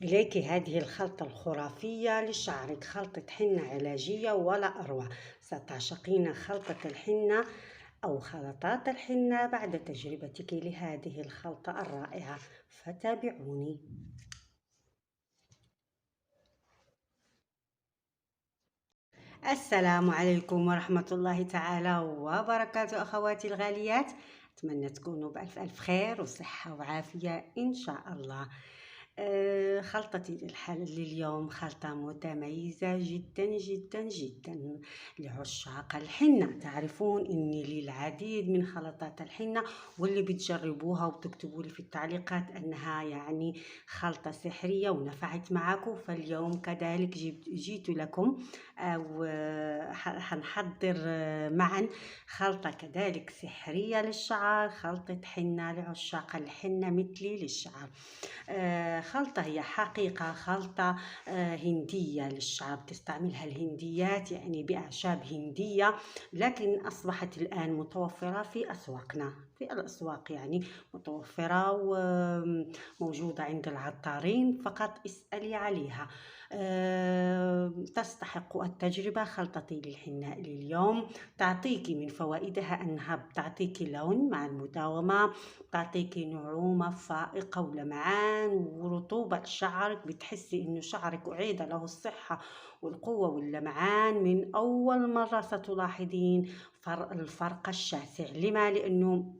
إليك هذه الخلطة الخرافية لشعرك، خلطة حنة علاجية ولا أروع. ستعشقين خلطة الحنة أو خلطات الحنة بعد تجربتك لهذه الخلطة الرائعة، فتابعوني. السلام عليكم ورحمة الله تعالى وبركاته أخواتي الغاليات، أتمنى تكونوا بألف ألف خير وصحة وعافية إن شاء الله. خلطتي لليوم خلطة متميزة جدا جدا جدا لعشاق الحنة. تعرفون إني لي العديد من خلطات الحنة، واللي بتجربوها وبتكتبوا لي في التعليقات أنها يعني خلطة سحرية ونفعت معكم، فاليوم كذلك جيت لكم وحنحضر معا خلطة كذلك سحرية للشعر، خلطة حنة لعشاق الحنة مثلي للشعر. خلطة هي حقيقة خلطة هندية للشعر، تستعملها الهنديات يعني بأعشاب هندية، لكن أصبحت الآن متوفرة في أسواقنا، في الأسواق يعني متوفرة وموجودة عند العطارين، فقط اسألي عليها. تستحق التجربة. خلطتي للحناء لليوم تعطيك من فوائدها أنها بتعطيك لون مع المداومة، تعطيك نعومة فائقة ولمعان ورطوبة شعرك، بتحسي إنه شعرك أعيد له الصحة والقوة واللمعان من أول مرة، ستلاحظين الفرق الشاسع. لما؟ لأنه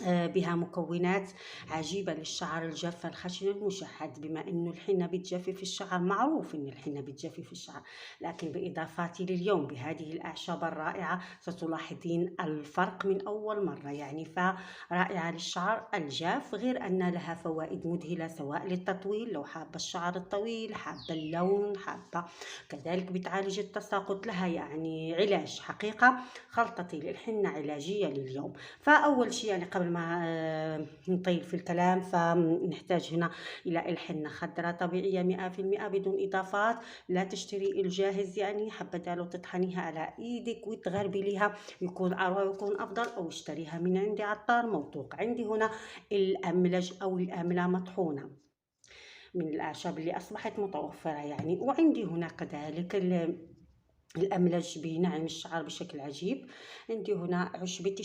بها مكونات عجيبة للشعر الجاف الخشن المشحد، بما أنه الحنة بتجفف الشعر، معروف أن الحنة بتجفف الشعر، لكن بإضافتي لليوم بهذه الأعشاب الرائعة ستلاحظين الفرق من أول مرة، يعني فرائعة للشعر الجاف، غير أن لها فوائد مذهلة سواء للتطويل لو حابة الشعر الطويل، حابة اللون، حابة كذلك بتعالج التساقط، لها يعني علاج حقيقة. خلطتي للحنة علاجية لليوم. فأول شيء يعني قبل ما نطيل في الكلام، فنحتاج هنا إلى الحنة خضراء طبيعية 100% بدون إضافات، لا تشتري الجاهز، يعني حبذا لو تطحنيها على إيدك وتغربليها يكون أروع ويكون أفضل، أو اشتريها من عند عطار موثوق. عندي هنا الأملج أو الأملة مطحونة من الأعشاب اللي أصبحت متوفرة يعني، وعندي هنا كذلك الأملج بينعم الشعر بشكل عجيب. عندي هنا عشبة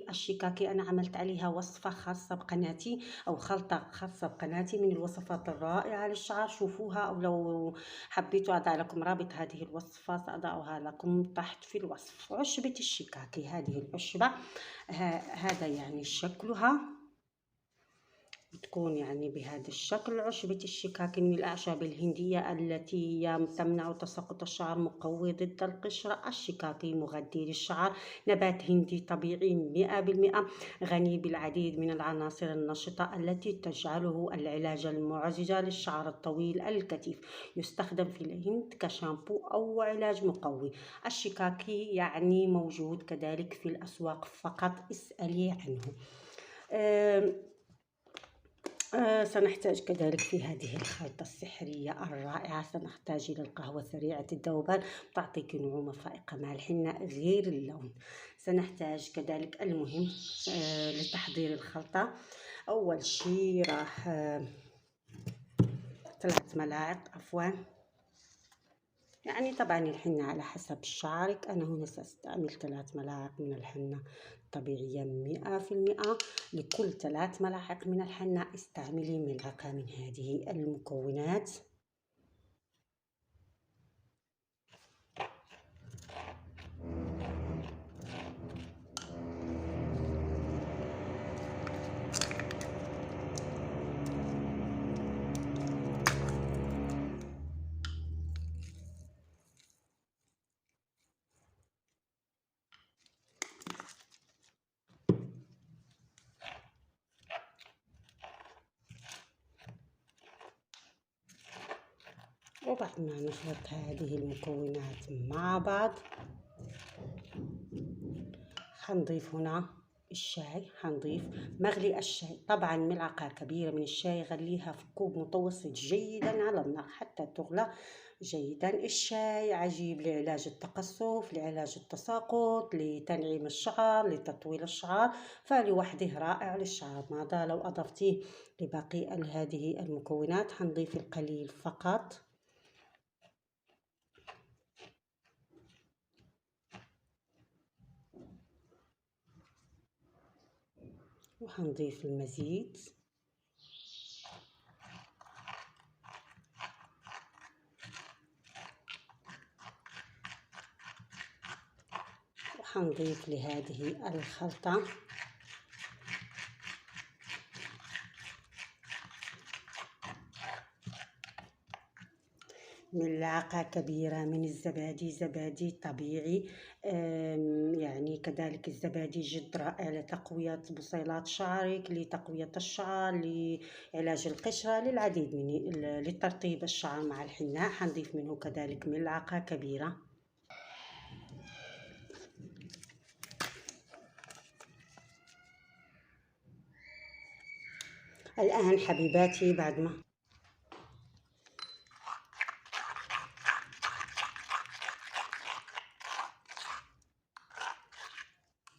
الشيكاكي أنا عملت عليها وصفة خاصة بقناتي أو خلطة خاصة بقناتي من الوصفات الرائعة للشعر، شوفوها، أو لو حبيتوا أضع لكم رابط هذه الوصفة سأضعها لكم تحت في الوصف. عشبة الشيكاكي، هذه العشبة هذا يعني شكلها، تكون يعني بهذا الشكل. عشبة الشيكاكي من الأعشاب الهندية التي هي تمنع تساقط الشعر، مقوي ضد القشرة. الشيكاكي مغذي للشعر، نبات هندي طبيعي 100%، غني بالعديد من العناصر النشطة التي تجعله العلاج المعزز للشعر الطويل الكثيف، يستخدم في الهند كشامبو أو علاج مقوي. الشيكاكي يعني موجود كذلك في الأسواق، فقط اسألي عنه. سنحتاج كذلك في هذه الخلطة السحرية الرائعة، سنحتاج إلى القهوة سريعة الذوبان، تعطيك نعومة فائقة مع الحنة غير اللون. سنحتاج كذلك المهم لتحضير الخلطة. أول شيء راح 3 ملاعق يعني طبعا الحنة على حسب شعرك، أنا هنا سأستعمل 3 ملاعق من الحنة طبيعية 100%. لكل 3 ملاعق من الحنة استعملي ملعقة من هذه المكونات. وبعد ما نخلط هذه المكونات مع بعض، حنضيف هنا الشاي، حنضيف مغلي الشاي، طبعا ملعقة كبيرة من الشاي غليها في كوب متوسط جيدا على النار حتى تغلى جيدا. الشاي عجيب لعلاج التقصف، لعلاج التساقط، لتنعيم الشعر، لتطويل الشعر، فلوحده رائع للشعر. ماذا لو أضفتيه لباقي هذه المكونات؟ حنضيف القليل فقط، وحنضيف المزيد، وحنضيف لهذه الخلطة ملعقة كبيرة من الزبادي، زبادي طبيعي. يعني كذلك الزبادي جد رائع لتقوية بصيلات شعرك، لتقوية الشعر، لعلاج القشرة، للعديد من لترطيب الشعر مع الحناء. حنضيف منه كذلك ملعقة كبيرة. الآن حبيباتي بعد ما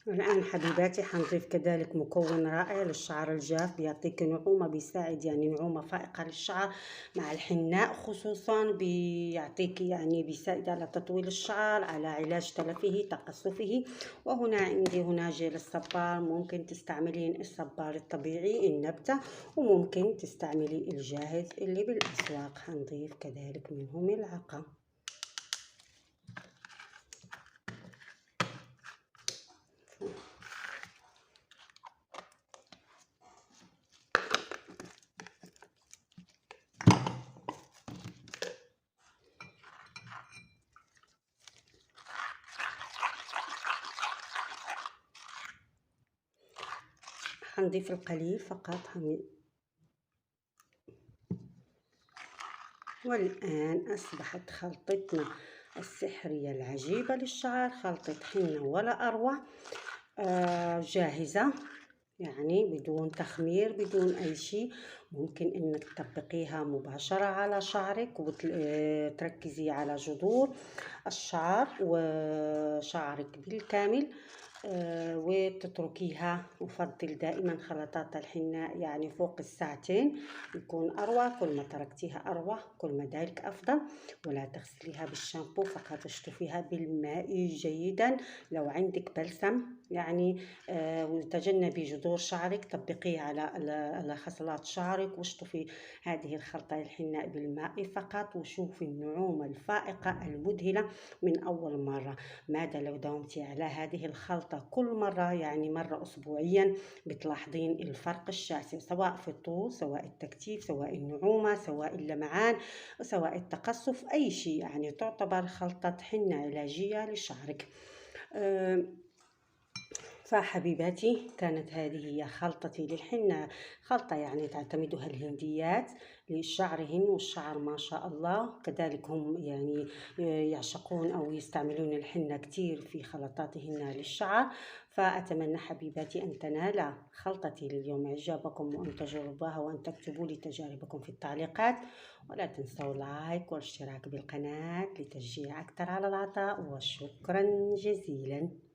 الآن حبيباتي حنضيف كذلك مكون رائع للشعر الجاف، بيعطيك نعومة، بيساعد يعني نعومة فائقة للشعر مع الحناء خصوصا. بيعطيك يعني بيساعد على تطويل الشعر، على علاج تلفه تقصفه. وهنا عندي هنا جيل الصبار، ممكن تستعملين الصبار الطبيعي النبتة، وممكن تستعملي الجاهز اللي بالأسواق. حنضيف كذلك منه ملعقة. حنضيف القليل فقط. والآن أصبحت خلطتنا السحرية العجيبة للشعر، خلطة حنة ولا أروع، جاهزة، يعني بدون تخمير بدون أي شيء. ممكن إنك تطبقيها مباشرة على شعرك وتركزي على جذور الشعر وشعرك بالكامل. وتتركيها. أفضل دائما خلطات الحناء يعني فوق الساعتين، يكون أروع. كل ما تركتيها أروع كل ما ذلك أفضل. ولا تغسليها بالشامبو، فقط اشطفيها بالماء جيدا. لو عندك بلسم يعني وتجنبي جذور شعرك، طبقيه على خصلات شعرك، واشطفي هذه الخلطة الحناء بالماء فقط، وشوفي النعومة الفائقة المذهلة من أول مرة. ماذا لو داومتي على هذه الخلطة كل مرة، يعني مرة أسبوعيا، بتلاحظين الفرق الشاسع، سواء في الطول، سواء التكتيف، سواء النعومة، سواء اللمعان، سواء التقصف، أي شيء. يعني تعتبر خلطة حنة علاجية لشعرك. فحبيباتي كانت هذه هي خلطتي للحنة، خلطة يعني تعتمدها الهنديات لشعرهن، والشعر ما شاء الله كذلك هم يعني يعشقون أو يستعملون الحنة كتير في خلطاتهن للشعر. فأتمنى حبيباتي أن تنال خلطتي لليوم إعجابكم، وأن تجربوها، وأن تكتبوا لي تجاربكم في التعليقات. ولا تنسوا لايك والاشتراك بالقناة لتشجيع أكثر على العطاء، وشكرا جزيلا.